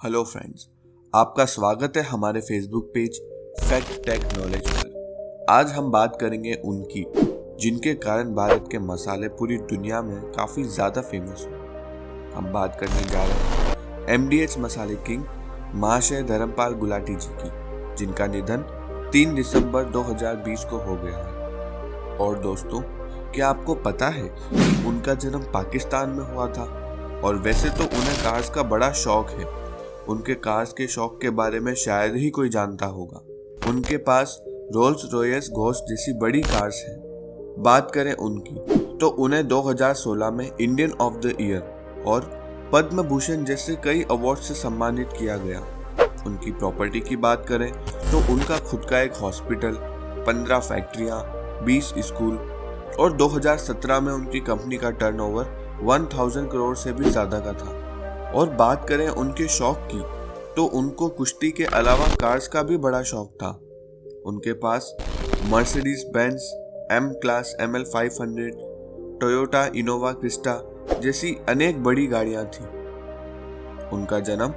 Hello friends, आपका स्वागत है हमारे Facebook page Fact Tech Knowledge पर। आज हम बात करेंगे उनकी जिनके कारण भारत के मसाले पूरी दुनिया में काफ़ी ज़्यादा फेमस हुए। हम बात करने जा रहे हैं MDH मसाले किंग महाशय धर्मपाल गुलाटी जी की, जिनका निधन 3 दिसंबर 2020 को हो गया है। और दोस्तों, क्या आपको पता है कि उनका जन्म पाकिस्तान में हुआ था? और वैसे तो उन्हें कार्स का बड़ा शौक है। उनके कार्स के शौक के बारे में शायद ही कोई जानता होगा। उनके पास रोल्स रॉयस घोस्ट जैसी बड़ी कार्स हैं। बात करें उनकी तो उन्हें 2016 में इंडियन ऑफ द ईयर और पद्म भूषण जैसे कई अवार्ड से सम्मानित किया गया। उनकी प्रॉपर्टी की बात करें तो उनका खुद का एक हॉस्पिटल, 15 फैक्ट्रियां, 20 स्कूल और 2017 में उनकी कंपनी का टर्नओवर 1000 करोड़ से भी ज्यादा का था। और बात करें उनके शौक की तो उनको कुश्ती के अलावा कार्स का भी बड़ा शौक था। उनके पास Mercedes Benz M class ML 500, Toyota Innova Crysta जैसी अनेक बड़ी गाड़ियां थीं। उनका जन्म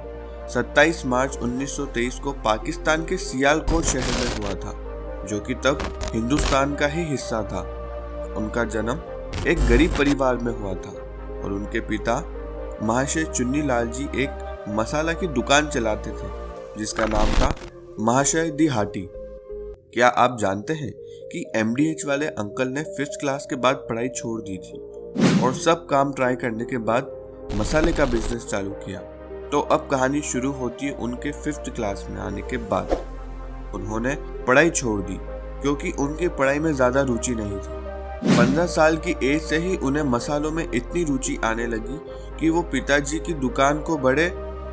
27 मार्च 1923 को पाकिस्तान के सियालकोट शहर में हुआ था, जो कि तब हिंदुस्तान का ही हिस्सा था। उनका जन्म एक गरीब परिवार में हुआ था और उनके पिता महाशय चुन्नी लाल जी एक मसाला की दुकान चलाते थे, जिसका नाम था महाशय दी हाटी। क्या आप जानते हैं कि MDH वाले अंकल ने 5th क्लास के बाद पढ़ाई छोड़ दी थी और सब काम ट्राई करने के बाद मसाले का बिजनेस चालू किया। तो अब कहानी शुरू होती है उनके 5th क्लास में आने के बाद। उन्होंने पढ़ाई छोड़ दी क्योंकि उनकी पढ़ाई में ज्यादा रुचि नहीं थी। 15 साल की एज से ही उन्हें मसालों में इतनी रुचि आने लगी कि वो पिताजी की दुकान को बड़े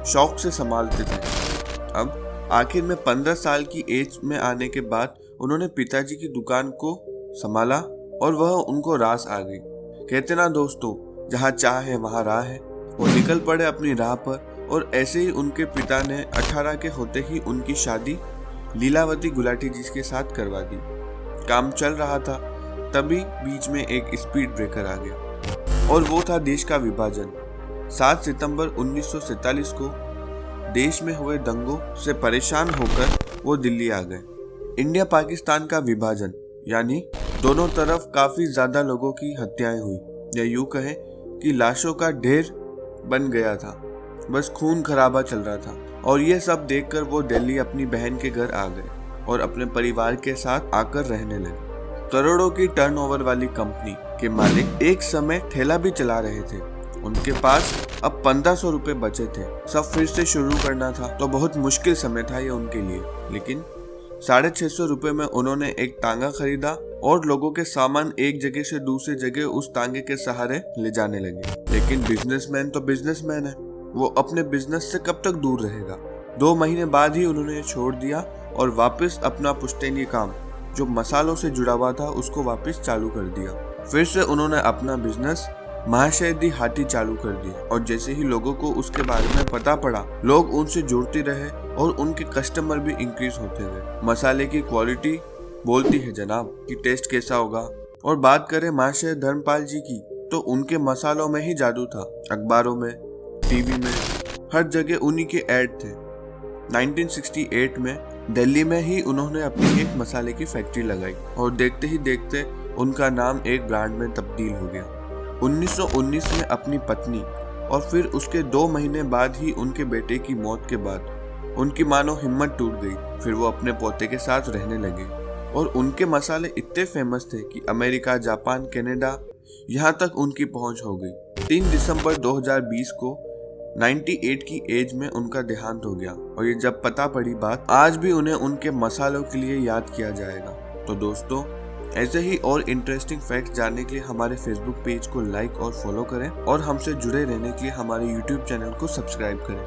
शौक से संभालते थे। अब आखिर में 15 साल की एज में आने के बाद उन्होंने पिताजी की दुकान को संभाला और वह उनको रास आ गई। कहते ना दोस्तों, जहाँ चाह है वहाँ राह है। वो निकल पड़े अपनी राह पर और ऐसे ही उनके पिता ने 18 के होते ही उनकी शादी लीलावती गुलाटी जी के साथ करवा दी। काम चल रहा था, तभी बीच में एक स्पीड ब्रेकर आ गया और वो था देश का विभाजन। 7 सितंबर 1947 को देश में हुए दंगों से परेशान होकर वो दिल्ली आ गए। इंडिया पाकिस्तान का विभाजन यानी दोनों तरफ काफी ज्यादा लोगों की हत्याएं हुई, या यूं कहें कि लाशों का ढेर बन गया था। बस खून खराबा चल रहा था और ये सब देखकर वो दिल्ली अपनी बहन के घर आ गए और अपने परिवार के साथ आकर रहने लगे। करोड़ों की टर्नओवर वाली कंपनी के मालिक एक समय ठेला भी चला रहे थे। उनके पास अब 1500 रुपए बचे थे। सब फिर से शुरू करना था तो बहुत मुश्किल समय था ये उनके लिए। लेकिन 650 रुपए में उन्होंने एक तांगा खरीदा और लोगों के सामान एक जगह से दूसरी जगह उस तांगे के सहारे ले जाने लगे। लेकिन बिजनेसमैन तो बिजनेसमैन है, वो अपने बिजनेस से कब तक दूर रहेगा। 2 महीने बाद ही उन्होंने छोड़ दिया और वापस अपना पुश्तैनी काम जो मसालों से जुड़ा हुआ था उसको वापस चालू कर दिया। फिर से उन्होंने अपना बिजनेस महाशय दी हाटी चालू कर दिया और जैसे ही लोगों को उसके बारे में पता पड़ा, लोग उनसे जुड़ते रहे और उनके कस्टमर भी इंक्रीज होते गए। मसाले की क्वालिटी बोलती है जनाब कि टेस्ट कैसा होगा। और बात करें महाशय धर्मपाल जी की तो उनके मसालों में ही जादू था। अखबारों में, टीवी में, हर जगह उन्हीं के ऐड थे। 1968 में दिल्ली में ही उन्होंने अपनी एक मसाले की फैक्ट्री लगाई और देखते ही देखते उनका नाम एक ब्रांड में तब्दील हो गया। 1919 में अपनी पत्नी और फिर उसके 2 महीने बाद ही उनके बेटे की मौत के बाद उनकी मानो हिम्मत टूट गई। फिर वो अपने पोते के साथ रहने लगे और उनके मसाले इतने फेमस थे कि अमेरिका, जापान, कनाडा यहाँ तक उनकी पहुंच हो गई। 3 दिसंबर 2020 को 98 की एज में उनका देहांत हो गया और ये जब पता पड़ी बात, आज भी उन्हें उनके मसालों के लिए याद किया जाएगा। तो दोस्तों, ऐसे ही और इंटरेस्टिंग फैक्ट्स जानने के लिए हमारे फेसबुक पेज को लाइक और फॉलो करें और हमसे जुड़े रहने के लिए हमारे यूट्यूब चैनल को सब्सक्राइब करें।